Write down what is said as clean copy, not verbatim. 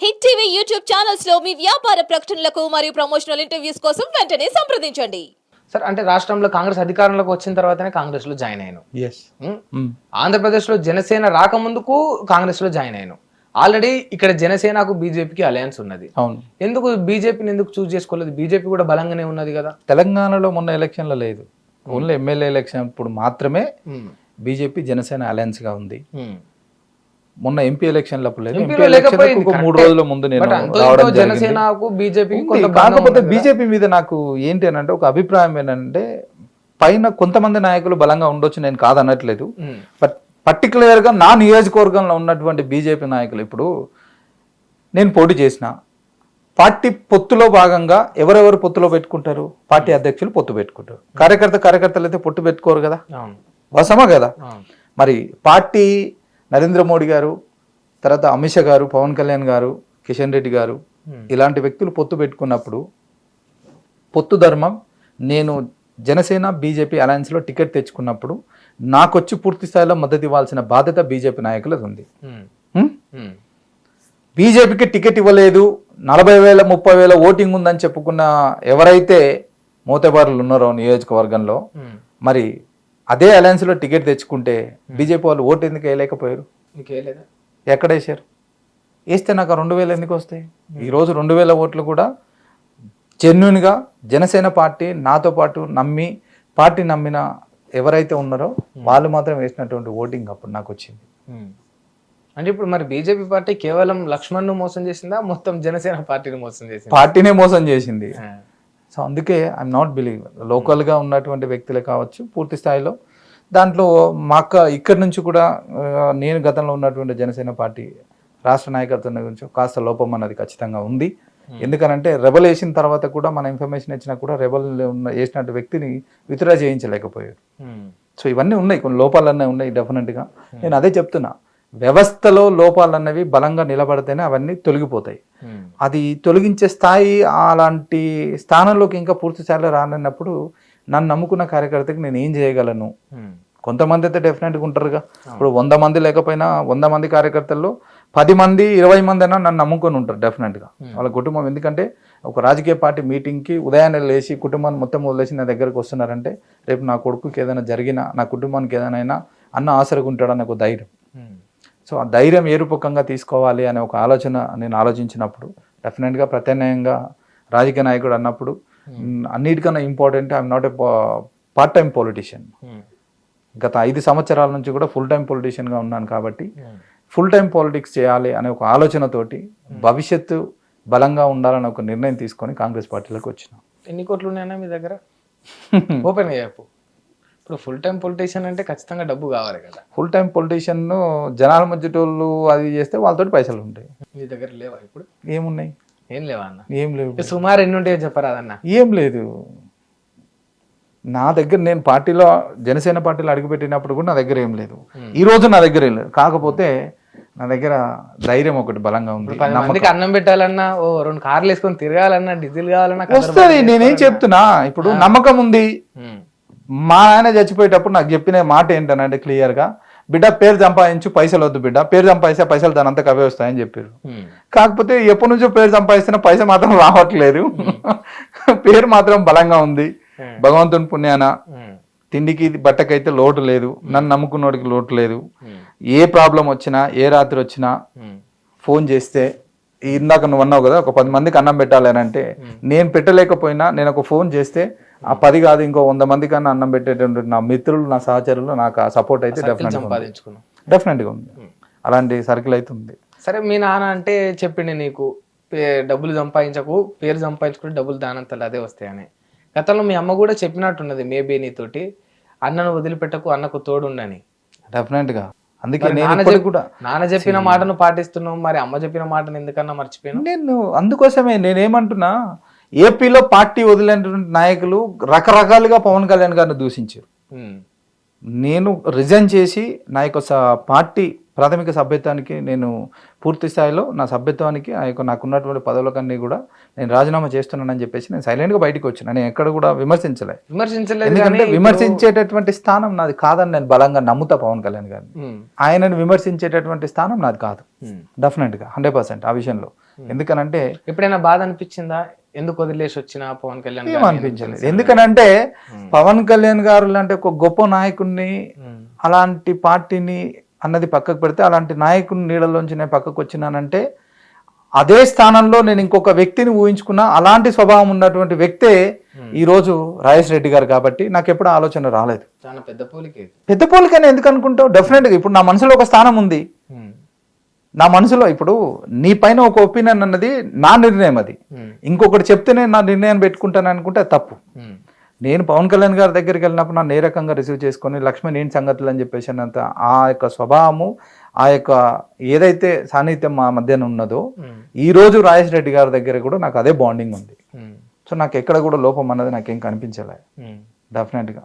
Hit TV YouTube channels లో మీ వ్యాపార ప్రకటనలకు మరియు ప్రమోషనల్ ఇంటర్వ్యూస్ కోసం వెంటనే సంప్రదించండి. సార్ అంటే రాష్ట్రంలో కాంగ్రెస్ అధికారంలోకి వచ్చిన తర్వాతనే కాంగ్రెస్ లో జాయిన్ అయ్యాను. ఆంధ్రప్రదేశ్ లో జనసేన రాకముందుకు కాంగ్రెస్ లో జాయిన్ అయ్యాను. ఆల్రెడీ ఇక్కడ జనసేనకు బీజేపీకి అలయన్స్ ఉన్నది. అవును. ఎందుకు బీజేపీని ఎందుకు చూస్ చేసుకోలేదు? బీజేపీ కూడా బలంగానే ఉన్నది కదా. తెలంగాణలో మొన్న ఎలక్షన్లో లేదు, ఓన్లీ ఎమ్మెల్యే ఎలక్షన్ ఇప్పుడు మాత్రమే బీజేపీ జనసేన అలయన్స్ గా ఉంది. మొన్న ఎంపీ ఎలక్షన్లప్పుడు లేదు. ఎంపీ ఎలక్షన్ 3 రోజుల ముందు నేను రావడం జనసేనకు బీజేపీకి కాకపోతే బీజేపీ మీద నాకు ఏంటి అని అంటే ఒక అభిప్రాయం ఏంటంటే పైన కొంతమంది నాయకులు బలంగా ఉండొచ్చు, నేను కాదనట్లేదు. బట్ పర్టికులర్ గా నా నియోజకవర్గంలో ఉన్నటువంటి బీజేపీ నాయకులు ఇప్పుడు నేను పోటీ చేసిన పార్టీ పొత్తులో భాగంగా ఎవరెవరు పొత్తులో పెట్టుకుంటారు? పార్టీ అధ్యక్షులు పొత్తు పెట్టుకుంటారు. కార్యకర్తలు అయితే పొత్తు పెట్టుకోరు కదా, వసమా కదా. మరి పార్టీ నరేంద్ర మోడీ గారు, తర్వాత అమిత్ షా గారు, పవన్ కళ్యాణ్ గారు, కిషన్ రెడ్డి గారు ఇలాంటి వ్యక్తులు పొత్తు పెట్టుకున్నప్పుడు పొత్తు ధర్మం, నేను జనసేన బీజేపీ అలయన్స్లో టికెట్ తెచ్చుకున్నప్పుడు నాకు వచ్చి పూర్తి స్థాయిలో మద్దతు ఇవ్వాల్సిన బాధ్యత బీజేపీ నాయకులది ఉంది. బీజేపీకి టికెట్ ఇవ్వలేదు, 40,000 30,000 ఓటింగ్ ఉందని చెప్పుకున్న ఎవరైతే మోతబారులు ఉన్నారో నియోజకవర్గంలో, మరి అదే అలయన్స్లో టికెట్ తెచ్చుకుంటే బీజేపీ వాళ్ళు ఓటు ఎందుకు వేయలేకపోయారు? ఎక్కడ వేసారు? వేస్తే నాకు 2,000 ఎందుకు వస్తాయి? ఈరోజు 2,000 ఓట్లు కూడా జెన్యున్గా జనసేన పార్టీ నాతో పాటు పార్టీ నమ్మిన ఎవరైతే ఉన్నారో వాళ్ళు మాత్రం వేసినటువంటి ఓటింగ్ అప్పుడు నాకు వచ్చింది. అంటే ఇప్పుడు మరి బీజేపీ పార్టీ కేవలం లక్ష్మణ్ ను మోసం చేసిందా, మొత్తం జనసేన పార్టీని మోసం చేసింది? పార్టీనే మోసం చేసింది. సో అందుకే ఐఎమ్ నాట్ బిలీవ్ లోకల్గా ఉన్నటువంటి వ్యక్తులే కావచ్చు పూర్తి స్థాయిలో దాంట్లో ఇక్కడి నుంచి కూడా నేను గతంలో ఉన్నటువంటి జనసేన పార్టీ రాష్ట్ర నాయకత్వం గురించి కాస్త లోపం అన్నది ఖచ్చితంగా ఉంది. ఎందుకనంటే రెబల్ వేసిన తర్వాత కూడా మన ఇన్ఫర్మేషన్ ఇచ్చినా కూడా రెబల్ వేసినట్టు వ్యక్తిని విత్డ్రా చేయించలేకపోయారు. సో ఇవన్నీ ఉన్నాయి, కొన్ని లోపాలన్నీ ఉన్నాయి డెఫినెట్గా. నేను అదే చెప్తున్నా, వ్యవస్థలో లోపాలన్నవి బలంగా నిలబడితేనే అవన్నీ తొలగిపోతాయి. అది తొలగించే స్థాయి అలాంటి స్థానంలోకి ఇంకా పూర్తి స్థాయిలో రానప్పుడు నన్ను నమ్ముకున్న కార్యకర్తకి నేను ఏం చేయగలను? కొంతమంది అయితే డెఫినెట్గా ఉంటారుగా. ఇప్పుడు 100 మంది లేకపోయినా 100 మంది కార్యకర్తల్లో 10 మంది 20 మంది అయినా నన్ను నమ్ముకొని ఉంటారు డెఫినెట్గా వాళ్ళ కుటుంబం. ఎందుకంటే ఒక రాజకీయ పార్టీ మీటింగ్కి ఉదయాన్నే లేచి కుటుంబాన్ని మొత్తం వదిలేసి నా దగ్గరకు వస్తున్నారంటే రేపు నా కొడుకుకి ఏదైనా జరిగినా, నా కుటుంబానికి ఏదైనా అన్న ఆసరగా ఉంటాడని ఒక ధైర్యం. సో ఆ ధైర్యం ఏ రూపకంగా తీసుకోవాలి అనే ఒక ఆలోచన నేను ఆలోచించినప్పుడు డెఫినెట్గా ప్రత్యామ్నాయంగా రాజకీయ నాయకుడు అన్నప్పుడు అన్నిటికన్నా important I'm not a part time politician. గత 5 సంవత్సరాల నుంచి కూడా ఫుల్ టైం పొలిటీషియన్గా ఉన్నాను కాబట్టి ఫుల్ టైం పాలిటిక్స్ చేయాలి అనే ఒక ఆలోచనతోటి భవిష్యత్తు బలంగా ఉండాలని ఒక నిర్ణయం తీసుకొని కాంగ్రెస్ పార్టీలోకి వచ్చిన. ఎన్ని కోట్లు ఉన్నాయన్నా మీ దగ్గర? ఓపెన్ చెప్పు. ఇప్పుడు ఫుల్ టైం పొలిటీషియన్ అంటే ఖచ్చితంగా డబ్బు కావాలి కదా. ఫుల్ టైం పొలిటీషియన్ జనాల మధ్యటోళ్ళు అది చేస్తే వాళ్ళతో పైసలు ఉంటాయి. మీ దగ్గర లేవా ఇప్పుడు? ఏమున్నాయి? ఏం లేవా అన్న? ఏం లేవు. సుమారు ఎన్ని ఉంటాయో చెప్పరాదన్న? ఏం లేదు నా దగ్గర. నేను పార్టీలో జనసేన పార్టీలో అడుగుపెట్టినప్పుడు కూడా నా దగ్గర ఏం లేదు. ఈ రోజు నా దగ్గర ఏం లేదు. కాకపోతే నా దగ్గర ధైర్యం ఒకటి బలంగా ఉంది. 10 మందికి అన్నం పెట్టాలన్నా, 2 కార్లు వేసుకొని తిరగాలన్నా, డీజిల్ కావాలన్నా వస్తుంది. నేనేం చెప్తున్నా, ఇప్పుడు నమ్మకం ఉంది. మా ఆయన చచ్చిపోయేటప్పుడు నాకు చెప్పిన మాట ఏంటనంటే క్లియర్గా, బిడ్డ పేరు సంపాదించు, పైసలు వద్దు బిడ్డ, పేరు సంపాదిస్తే పైసలు దాని అంతా అవే వస్తాయని చెప్పారు. కాకపోతే ఎప్పటి నుంచో పేరు సంపాదిస్తున్న పైసలు మాత్రం రావట్లేదు. పేరు మాత్రం బలంగా ఉంది. భగవంతుని పుణ్యాన తిండికి బట్టకైతే లోటు లేదు, నన్ను నమ్ముకున్నోడికి లోటు లేదు. ఏ ప్రాబ్లం వచ్చినా, ఏ రాత్రి వచ్చినా ఫోన్ చేస్తే, ఇందాక నువ్వు అన్నావు కదా ఒక 10 మందికి అన్నం పెట్టాలి అని అంటే, నేను పెట్టలేకపోయినా నేను ఒక ఫోన్ చేస్తే ఆ 10 కాదు ఇంకో 100 మంది కన్నా అన్నం పెట్టేటువంటి నా మిత్రులు, నా సహచరులు నాకు ఆ సపోర్ట్ అయితే డెఫినెట్గా ఉంది. అలాంటి సర్కిల్ అయితే ఉంది. సరే, మీ నాన్న అంటే చెప్పిండి నీకు డబ్బులు సంపాదించకు, పేరు సంపాదించుకుంటే డబ్బులు దానంతలు అదే వస్తాయని. గతంలో మీ అమ్మ కూడా చెప్పినట్టున్నది మేబీ నీతోటి, అన్నను వదిలిపెట్టకు, అన్నకు తోడుండని. డెఫినెట్గా. అందుకే నాన్న చెప్పిన మాటను పాటిస్తున్నావు, మరి అమ్మ చెప్పిన మాటను ఎందుకన్నా మర్చిపోయాను? నేను అందుకోసమే నేనేమంటున్నా, ఏపీలో పార్టీ వదిలేటువంటి నాయకులు రకరకాలుగా పవన్ కళ్యాణ్ గారిని దూషించారు. నేను రిజైన్ చేసి నా యొక్క పార్టీ ప్రాథమిక సభ్యత్వానికి నేను పూర్తి స్థాయిలో నా సభ్యత్వానికి ఆ యొక్క నాకున్నటువంటి పదవులకన్నీ కూడా నేను రాజీనామా చేస్తున్నానని చెప్పేసి నేను సైలెంట్గా బయటకు వచ్చిన. నేను ఎక్కడ కూడా విమర్శించలేదు. ఎందుకంటే విమర్శించేటటువంటి స్థానం నాది కాదని నేను బలంగా నమ్ముతా పవన్ కళ్యాణ్ గారిని. ఆయనను విమర్శించేటటువంటి స్థానం నాది కాదు డెఫినెట్గా 100% ఆ విషయంలో. ఎందుకనంటే ఎప్పుడైనా బాధ అనిపించిందా ఎందుకు వదిలేసి వచ్చిన పవన్ కళ్యాణ్ గారిని? ఏమనిపించలేదు. ఎందుకనంటే పవన్ కళ్యాణ్ గారు లాంటి ఒక గొప్ప నాయకుడిని అలాంటి పార్టీని అన్నది పక్కకు పెడితే అలాంటి నాయకుని నీడలోంచి నేను పక్కకు వచ్చినానంటే అదే స్థానంలో నేను ఇంకొక వ్యక్తిని ఊహించుకున్నా. అలాంటి స్వభావం ఉన్నటువంటి వ్యక్తే ఈరోజు రాజేష్ రెడ్డి గారు. కాబట్టి నాకు ఎప్పుడు ఆలోచన రాలేదు. చాలా పెద్ద పోలికే. పెద్ద పోలికని ఎందుకు అనుకుంటావు? డెఫినెట్గా ఇప్పుడు నా మనసులో ఒక స్థానం ఉంది. నా మనసులో ఇప్పుడు నీ పైన ఒక ఒపీనియన్ అన్నది నా నిర్ణయం, అది ఇంకొకటి చెప్తేనే నా నిర్ణయం పెట్టుకుంటాను అనుకుంటే అది తప్పు. నేను పవన్ కళ్యాణ్ గారి దగ్గరికి వెళ్ళినప్పుడు నన్ను ఏ రకంగా రిసీవ్ చేసుకొని లక్ష్మణ్ ఏంటి సంగతులు అని చెప్పేసి అన్నంత ఆ యొక్క స్వభావము, ఆ యొక్క ఏదైతే సాన్నిహిత్యం మా మధ్యన ఉన్నదో ఈ రోజు రాజేష్ రెడ్డి గారి దగ్గర కూడా నాకు అదే బాండింగ్ ఉంది. సో నాకు ఎక్కడ కూడా లోపం అన్నది నాకేం కనిపించలేదు డెఫినెట్గా.